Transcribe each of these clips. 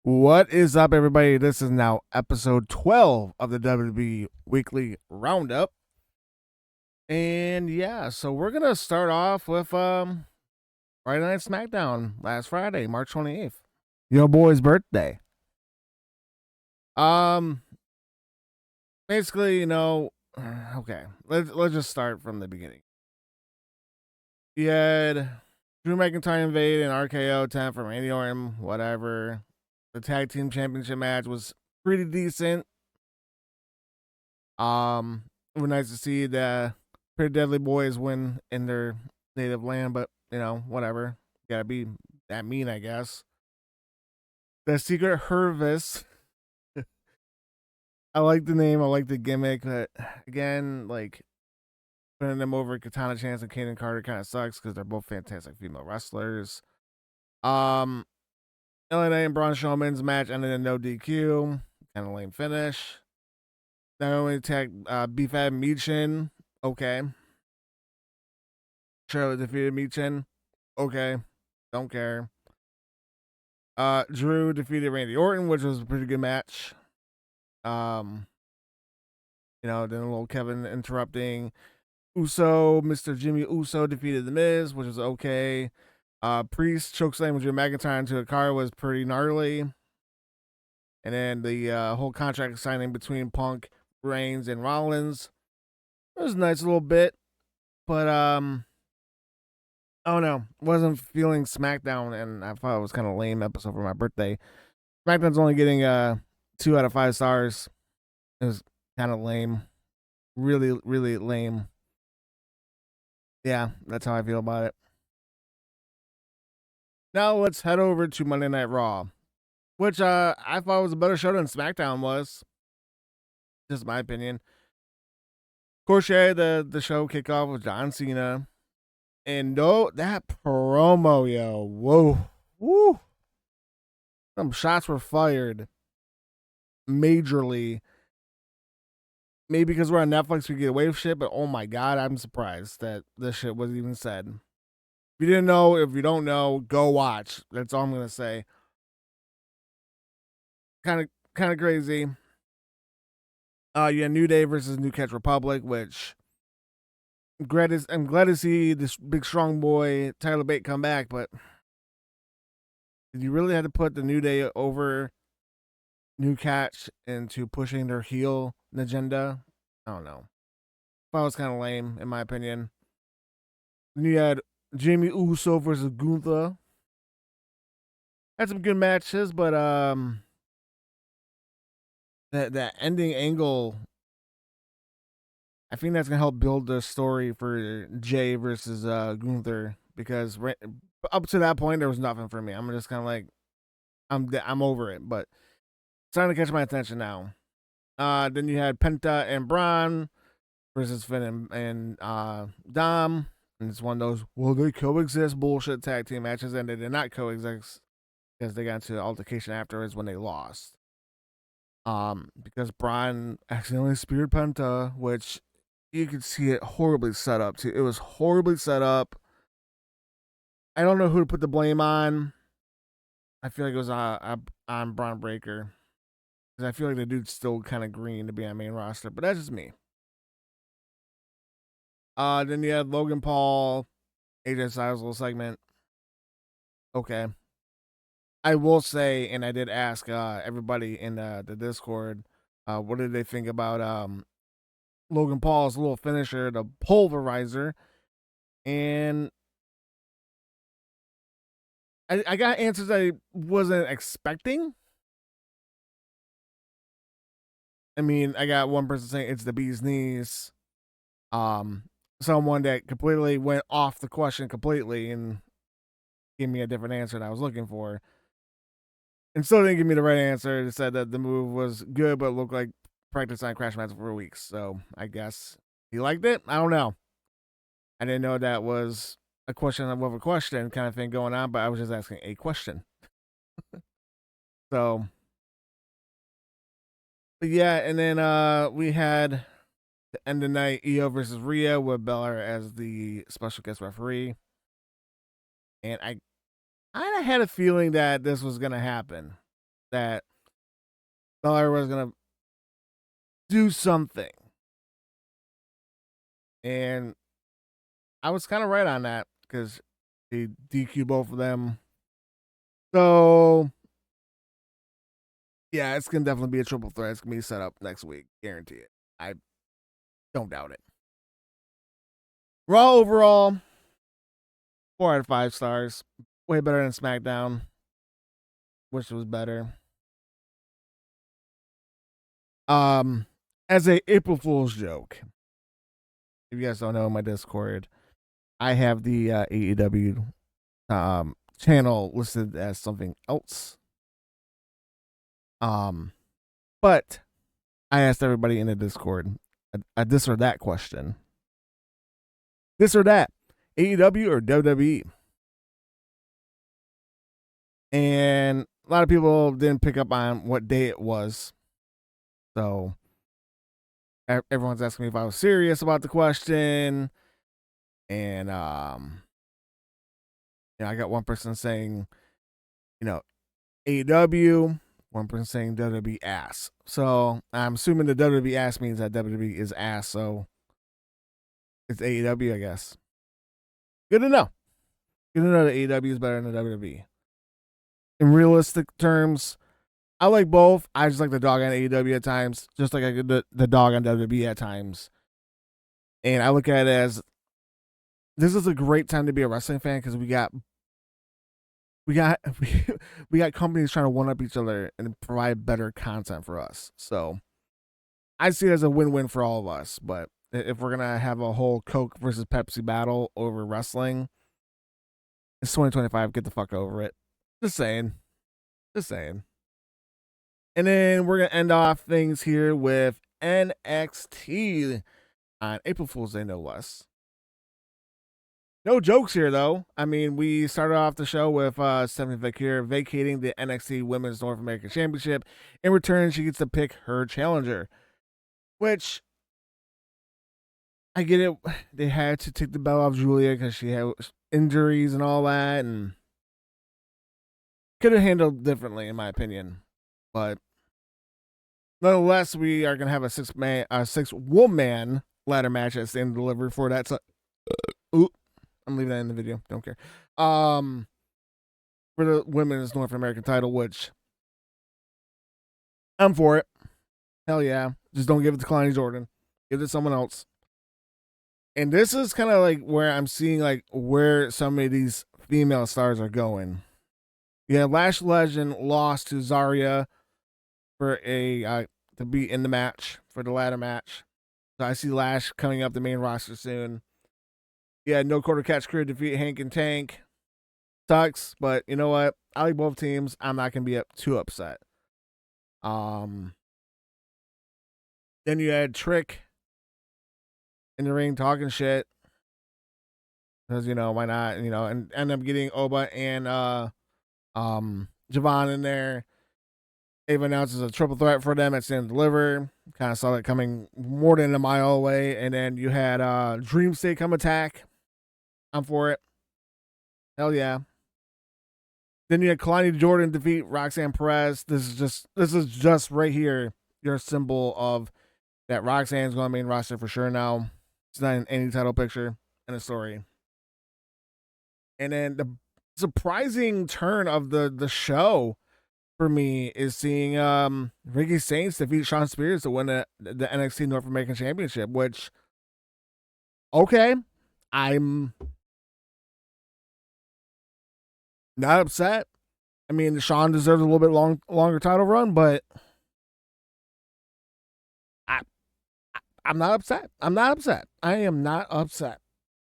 What is up, everybody? This is now episode 12 of the WWE Weekly Roundup. And yeah, so we're going to start off with Friday Night SmackDown last Friday, March 28th. Your boy's birthday. Um basically, okay. Let's just start from the beginning. You had Drew McIntyre invade an RKO 10 from Randy Orton, whatever. The tag team championship match was pretty decent. It was nice to see the Pretty Deadly Boys win in their native land, but whatever. Gotta be that mean, I guess. The Secret Harvest. I like the name, I like the gimmick, but again, like putting them over Katana Chance and Kaden Carter kind of sucks because they're both fantastic female wrestlers. Um, LA and Braun Strowman's match ended in no DQ, kind of lame finish. Naomi attacked B-Fab Michin. Okay. Charlotte defeated Michin. Okay. Don't care. Drew defeated Randy Orton, which was a pretty good match. Um, then a little Kevin interrupting. Mr. Jimmy Uso defeated The Miz, which was okay. Priest chokeslam with Drew McIntyre into a car was pretty gnarly. And then the whole contract signing between Punk, Reigns, and Rollins. It was a nice little bit. But I don't know. Wasn't feeling SmackDown, and I thought it was kind of lame episode for my birthday. SmackDown's only getting 2 out of 5 stars. It was kind of lame, really, really lame. Yeah, that's how I feel about it. Now let's head over to Monday Night Raw, which I thought was a better show than SmackDown was. Just my opinion. Of course, you had the show kick off with John Cena. And no, that promo, yo, whoa, woo. Some shots were fired majorly. Maybe because we're on Netflix, we get away with shit, but oh my god, I'm surprised that this shit wasn't even said. If you didn't know, if you don't know, go watch. That's all I'm gonna say. Kind of crazy. Yeah, New Day versus New Catch Republic, which I'm glad to see this big strong boy Tyler Bate come back, but did you really have to put the New Day over New Catch into pushing their heel agenda? I don't know. That was kind of lame, in my opinion. Then you had Jimmy Uso versus Gunther. Had some good matches, but that ending angle, I think that's gonna help build the story for Jay versus Gunther, because up to that point there was nothing for me. I'm just kind of like I'm over it, but it's starting to catch my attention now. Then you had Penta and Braun versus Finn and Dom. And it's one of those, will they coexist bullshit tag team matches, and they did not coexist because they got into altercation afterwards when they lost. Because Braun accidentally speared Penta, which you could see it horribly set up too. It was horribly set up. I don't know who to put the blame on. I feel like it was on Braun Breaker, because I feel like the dude's still kind of green to be on main roster, but that's just me. Then you had Logan Paul, AJ Styles little segment. Okay. I will say, and I did ask everybody in the Discord, what did they think about Logan Paul's little finisher, the pulverizer, and I got answers I wasn't expecting. I mean, I got one person saying it's the bee's knees. Someone that completely went off the question completely and gave me a different answer that I was looking for. And still didn't give me the right answer. It said that the move was good, but looked like practice on Crash Mats for weeks. So I guess he liked it. I don't know. I didn't know that was a question of a question kind of thing going on, but I was just asking a question. So, but yeah, and then we had the end of the night Io versus Rhea with Bella as the special guest referee. And I kind of had a feeling that this was going to happen. that Yoloderr was gonna do something, and I was kind of right on that because he DQ both of them. So yeah, it's gonna definitely be a triple threat. It's gonna be set up next week, guarantee it. I don't doubt it. Raw overall, 4 out of 5 stars. Way better than SmackDown. Wish it was better. As a April Fool's joke, if you guys don't know, my Discord, I have the AEW channel listed as something else. But I asked everybody in the Discord a this or that question. This or that, AEW or WWE? And a lot of people didn't pick up on what day it was. So everyone's asking me if I was serious about the question. And I got one person saying, AEW, one person saying WWE ass. So I'm assuming the WWE ass means that WWE is ass, so it's AEW, I guess. Good to know. Good to know that AEW is better than the WWE. In realistic terms, I like both. I just like the dog on AEW at times, just like I get the dog on WWE at times. And I look at it as this is a great time to be a wrestling fan because we got companies trying to one up each other and provide better content for us. So I see it as a win-win for all of us. But if we're gonna have a whole Coke versus Pepsi battle over wrestling, it's 2025. Get the fuck over it. Just saying. Just saying. And then we're gonna end off things here with NXT on April Fool's Day, no less. No jokes here, though. I mean, we started off the show with Stephanie Vaquer vacating the NXT Women's North American Championship. In return, she gets to pick her challenger, which I get it. They had to take the belt off Julia because she had injuries and all that, and could have handled differently, in my opinion. But nonetheless, we are going to have a 6-woman ladder match at Stand and Deliver for that. So, I'm leaving that in the video. Don't care. For the women's North American title, which I'm for it. Hell yeah. Just don't give it to Kalani Jordan. Give it to someone else. And this is kind of like where I'm seeing like where some of these female stars are going. Yeah, Lash Legend lost to Zarya for to be in the match for the ladder match. So I see Lash coming up the main roster soon. Yeah, no quarter catch crew defeat Hank and Tank. Sucks, but you know what? I like both teams. I'm not gonna be too upset. Then you had Trick in the ring talking shit because why not? And end up getting Oba and Javon in there. Ava announces a triple threat for them at Stand and Deliver. Kind of saw that coming more than a mile away. And then you had Dream State come attack. I'm for it. Hell yeah. Then you had Kalani Jordan defeat Roxanne Perez. This is just right here your symbol of that Roxanne's going to main roster for sure now. It's not in any title picture in the story. And then the surprising turn of the show for me is seeing Ricky Saints defeat Shawn Spears to win the NXT North American Championship, which, okay, I'm not upset. I mean, Shawn deserves a little bit longer title run, but I'm not upset. I'm not upset. I am not upset.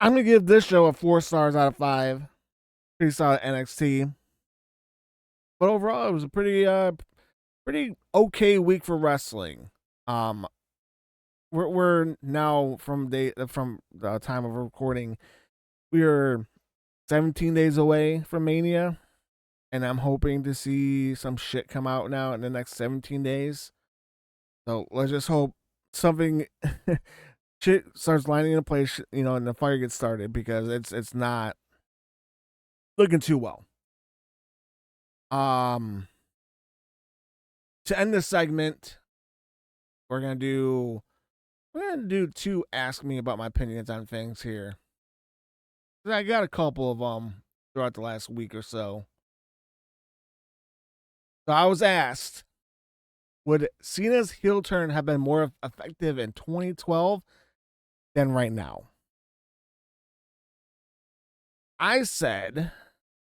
I'm gonna give this show a 4 stars out of 5. Pretty solid NXT, but overall, it was a pretty okay week for wrestling. We're now from the time of recording, we are 17 days away from Mania, and I'm hoping to see some shit come out now in the next 17 days. So let's just hope something shit starts lining in place, and the fire gets started because it's not looking too well. to end this segment, we're gonna do 2 ask me about my opinions on things here. I got a couple of them throughout the last week or so. So I was asked, would Cena's heel turn have been more effective in 2012 than right now? I said,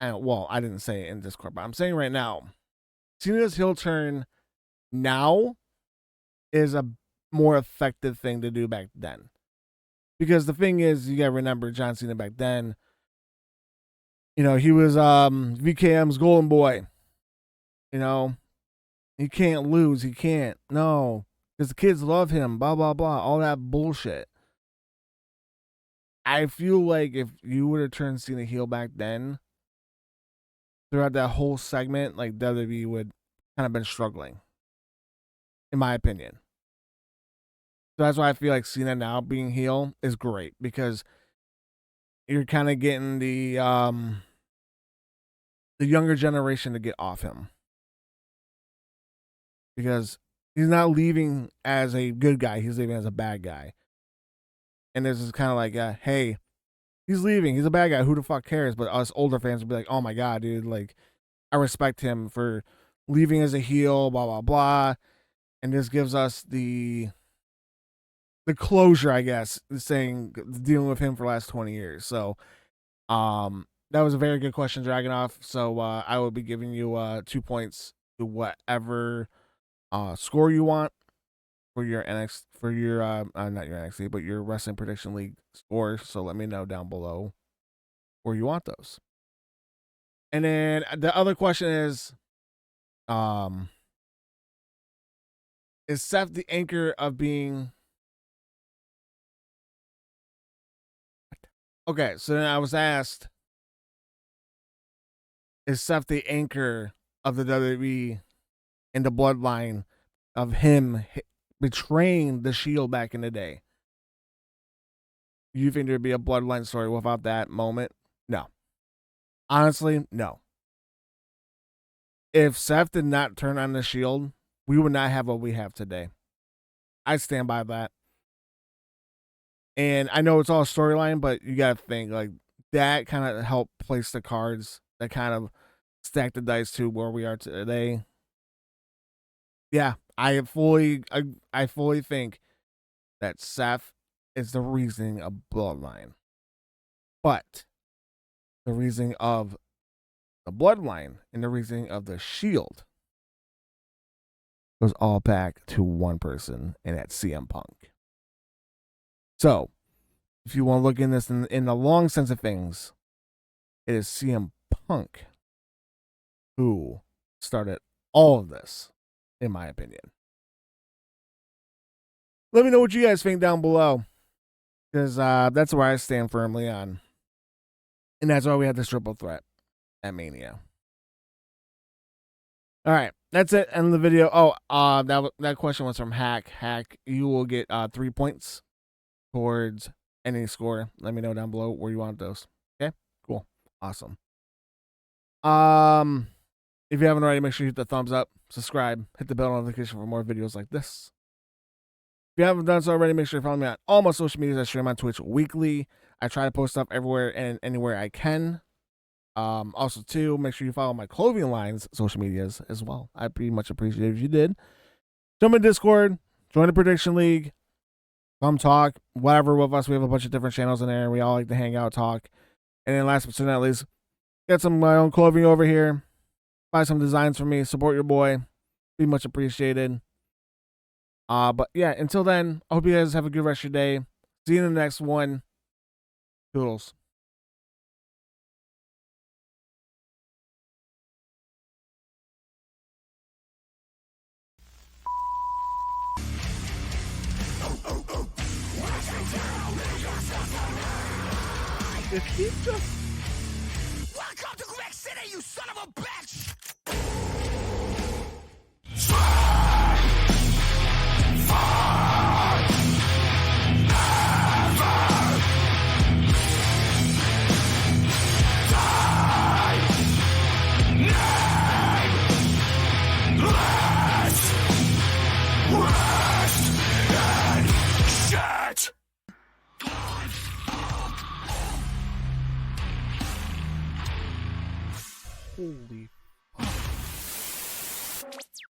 well, I didn't say it in Discord, but I'm saying right now, Cena's heel turn now is a more effective thing to do back then. Because the thing is, you gotta remember John Cena back then, you know, he was VKM's golden boy. You know, he can't lose. He can't. No. Because the kids love him. Blah, blah, blah. All that bullshit. I feel like if you would have turned Cena heel back then, throughout that whole segment, like WWE would kind of been struggling. In my opinion. So that's why I feel like Cena now being heel is great. Because you're kind of getting the younger generation to get off him. Because he's not leaving as a good guy, he's leaving as a bad guy. And this is kind of like, hey, he's leaving, he's a bad guy, who the fuck cares? But us older fans would be like, oh my god, dude, like, I respect him for leaving as a heel, blah, blah, blah. And this gives us the closure, I guess, saying, dealing with him for the last 20 years. So, that was a very good question, Dragonoff. So, I will be giving you 2 points to whatever score you want for your not your NXT, but your Wrestling Prediction League scores. So let me know down below where you want those. And then the other question is Seth the anchor of being? Okay, so then I was asked, is Seth the anchor of the WWE in the bloodline of him betraying the Shield back in the day? You think there'd be a bloodline story without that moment? No. Honestly, no. If Seth did not turn on the Shield, we would not have what we have today. I stand by that. And I know it's all storyline, but you got to think, like, that kind of helped place the cards, that kind of stacked the dice to where we are today. Yeah, I fully think that Seth is the reasoning of Bloodline. But the reasoning of the Bloodline and the reasoning of the Shield goes all back to one person, and that's CM Punk. So, if you want to look in this in the long sense of things, it is CM Punk who started all of this, in my opinion. Let me know what you guys think down below, because that's where I stand firmly on. And that's why we had this triple threat at Mania. All right, that's it. End of the video. Oh, that question was from Hack. Hack, you will get 3 points towards any score. Let me know down below where you want those. Okay, cool, awesome. If you haven't already, make sure you hit the thumbs up, subscribe, hit the bell notification for more videos like this. If you haven't done so already, make sure you follow me on all my social medias. I stream on Twitch weekly. I try to post stuff everywhere and anywhere I can. Also, too, make sure you follow my clothing line's social medias as well. I'd be much appreciated if you did. Jump in Discord, join the Prediction League, come talk, whatever with us. We have a bunch of different channels in there, and we all like to hang out, talk. And then last but not least, get some of my own clothing over here. Buy some designs for me. Support your boy. Be much appreciated. But yeah, until then, I hope you guys have a good rest of your day. See you in the next one. Toodles. If he just... Welcome to Greg City, you son of a bitch! Die! Name! Less! Holy